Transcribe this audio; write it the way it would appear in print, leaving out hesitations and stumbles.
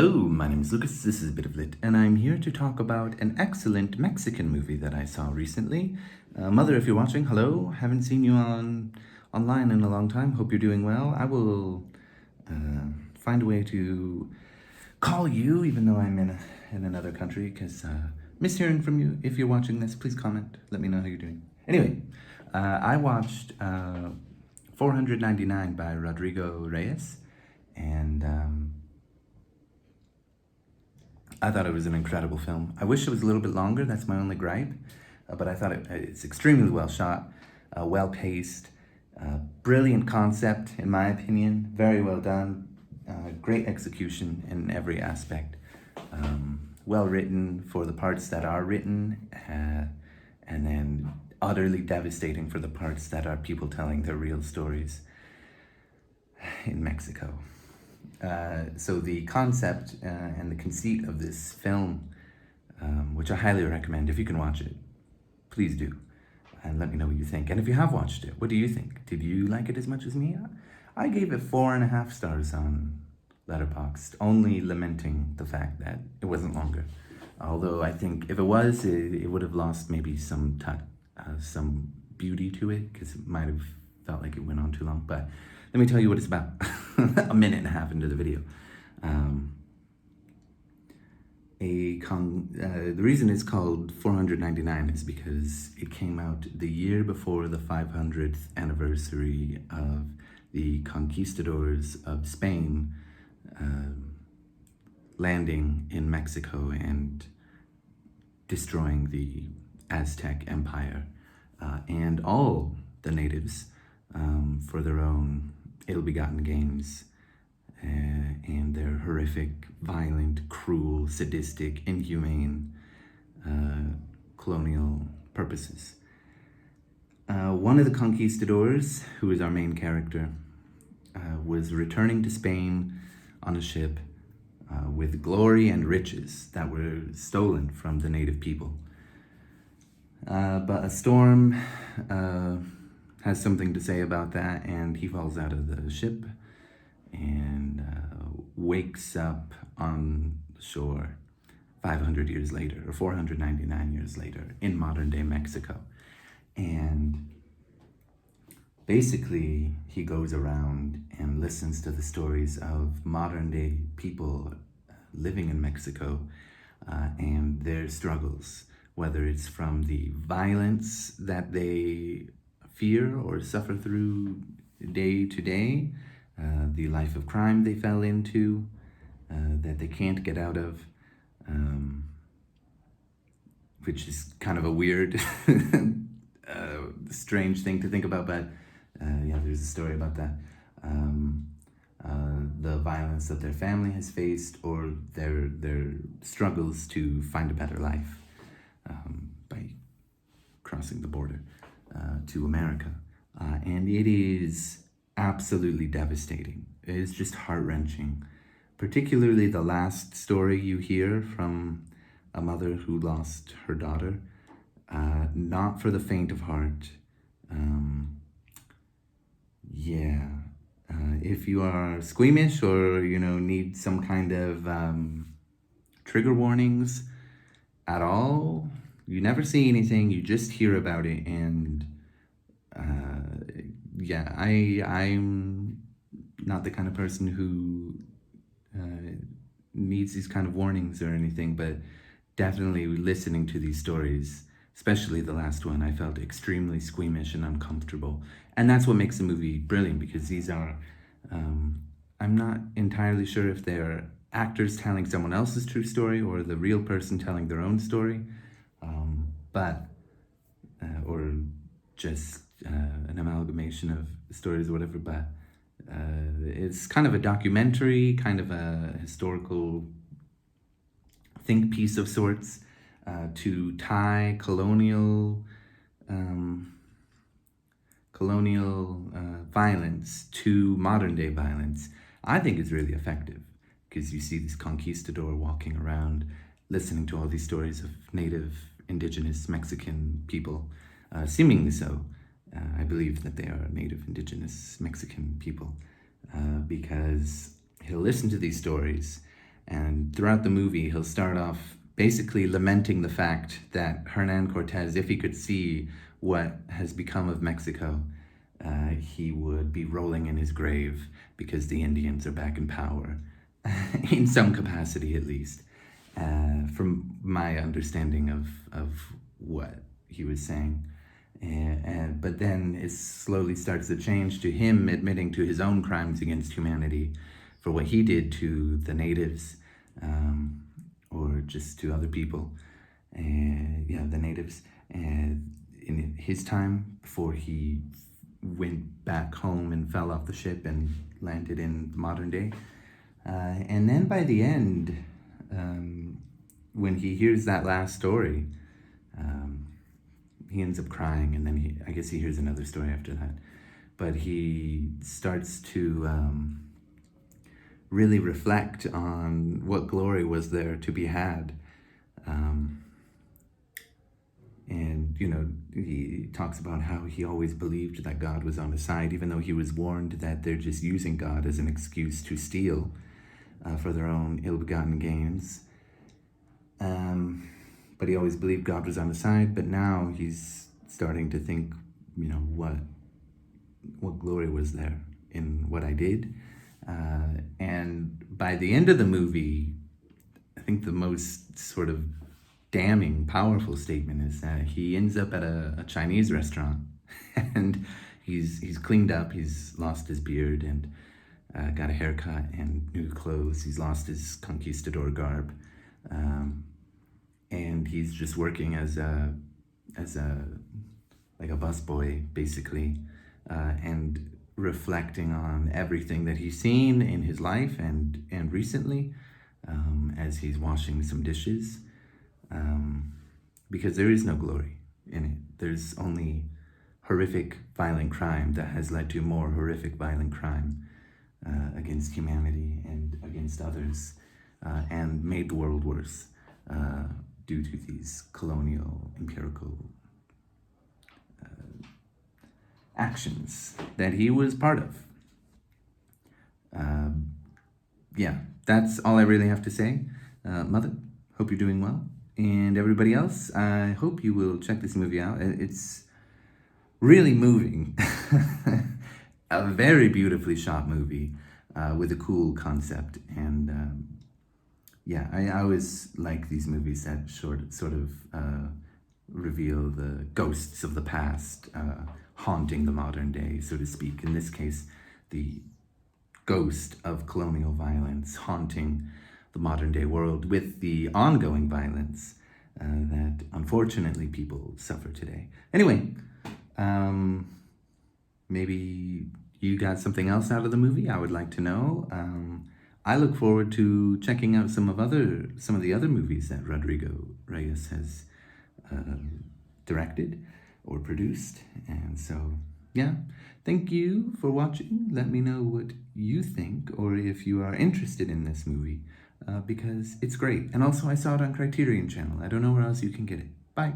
Hello, my name is Lucas, this is A Bit of Lit, and I'm here to talk about an excellent Mexican movie that I saw recently. Mother, if you're watching, hello, haven't seen you online in a long time, hope you're doing well. I will find a way to call you, even though I'm in another country, because miss hearing from you. If you're watching this, please comment, let me know how you're doing. Anyway, I watched 499 by Rodrigo Reyes, and I thought it was an incredible film. I wish it was a little bit longer, that's my only gripe, but I thought it's extremely well shot, well paced, brilliant concept, in my opinion, very well done, great execution in every aspect, well written for the parts that are written, and then utterly devastating for the parts that are people telling their real stories in Mexico. So the concept and the conceit of this film, which I highly recommend, if you can watch it, please do, and let me know what you think. And if you have watched it, what do you think? Did you like it as much as me? I gave it 4.5 stars on Letterboxd, only lamenting the fact that it wasn't longer. Although I think if it was, it would have lost maybe some beauty to it, because it might have felt like it went on too long. But let me tell you what it's about. A minute and a half into the video. The reason it's called 499 is because it came out the year before the 500th anniversary of the conquistadors of Spain landing in Mexico and destroying the Aztec Empire and all the natives for their own ill-begotten gains and their horrific, violent, cruel, sadistic, inhumane colonial purposes. One of the conquistadors, who is our main character, was returning to Spain on a ship with glory and riches that were stolen from the native people. But a storm has something to say about that, and he falls out of the ship and wakes up on the shore 500 years later, or 499 years later, in modern-day Mexico. And basically, he goes around and listens to the stories of modern-day people living in Mexico and their struggles, whether it's from the violence that they fear or suffer through day to day, the life of crime they fell into, that they can't get out of, which is kind of a weird, strange thing to think about, but yeah, there's a story about that. The violence that their family has faced, or their struggles to find a better life by crossing the border to America. And it is absolutely devastating. It is just heart-wrenching. Particularly the last story you hear from a mother who lost her daughter. Not for the faint of heart. If you are squeamish or, need some kind of trigger warnings at all, you never see anything, you just hear about it, and I'm not the kind of person who needs these kind of warnings or anything, but definitely listening to these stories, especially the last one, I felt extremely squeamish and uncomfortable. And that's what makes the movie brilliant, because these are, I'm not entirely sure if they're actors telling someone else's true story or the real person telling their own story, or just an amalgamation of stories or whatever, but it's kind of a documentary, kind of a historical think piece of sorts, to tie colonial violence to modern day violence. I think is really effective, because you see this conquistador walking around listening to all these stories of native, indigenous Mexican people, seemingly so. I believe that they are native, indigenous Mexican people, because he'll listen to these stories And throughout the movie, he'll start off basically lamenting the fact that Hernan Cortez, if he could see what has become of Mexico, he would be rolling in his grave because the Indians are back in power, in some capacity at least, from my understanding of what he was saying. But then it slowly starts to change to him admitting to his own crimes against humanity for what he did to the natives, or just to other people. The natives. In his time, before he went back home and fell off the ship and landed in modern day. And then by the end, when he hears that last story, he ends up crying, and then I guess he hears another story after that. But he starts to really reflect on what glory was there to be had. And, he talks about how he always believed that God was on his side, even though he was warned that they're just using God as an excuse to steal for their own ill-begotten gains. But he always believed God was on his side, but now he's starting to think, what glory was there in what I did. And by the end of the movie, I think the most sort of damning, powerful statement is that he ends up at a Chinese restaurant, and he's cleaned up, he's lost his beard and got a haircut and new clothes. He's lost his conquistador garb, and he's just working as a busboy basically, and reflecting on everything that he's seen in his life and recently, as he's washing some dishes. Because there is no glory in it. There's only horrific, violent crime that has led to more horrific, violent crime against humanity and against others, and made the world worse due to these colonial, empirical actions that he was part of. That's all I really have to say. Mother, hope you're doing well. And everybody else, I hope you will check this movie out. It's really moving. A very beautifully shot movie with a cool concept. And I always like these movies that sort of reveal the ghosts of the past haunting the modern day, so to speak. In this case, the ghost of colonial violence haunting the modern day world with the ongoing violence that unfortunately people suffer today. Anyway, maybe you got something else out of the movie. I would like to know. I look forward to checking out some of the other movies that Rodrigo Reyes has directed or produced. And so, thank you for watching. Let me know what you think, or if you are interested in this movie. Because it's great. And also I saw it on Criterion Channel. I don't know where else you can get it. Bye.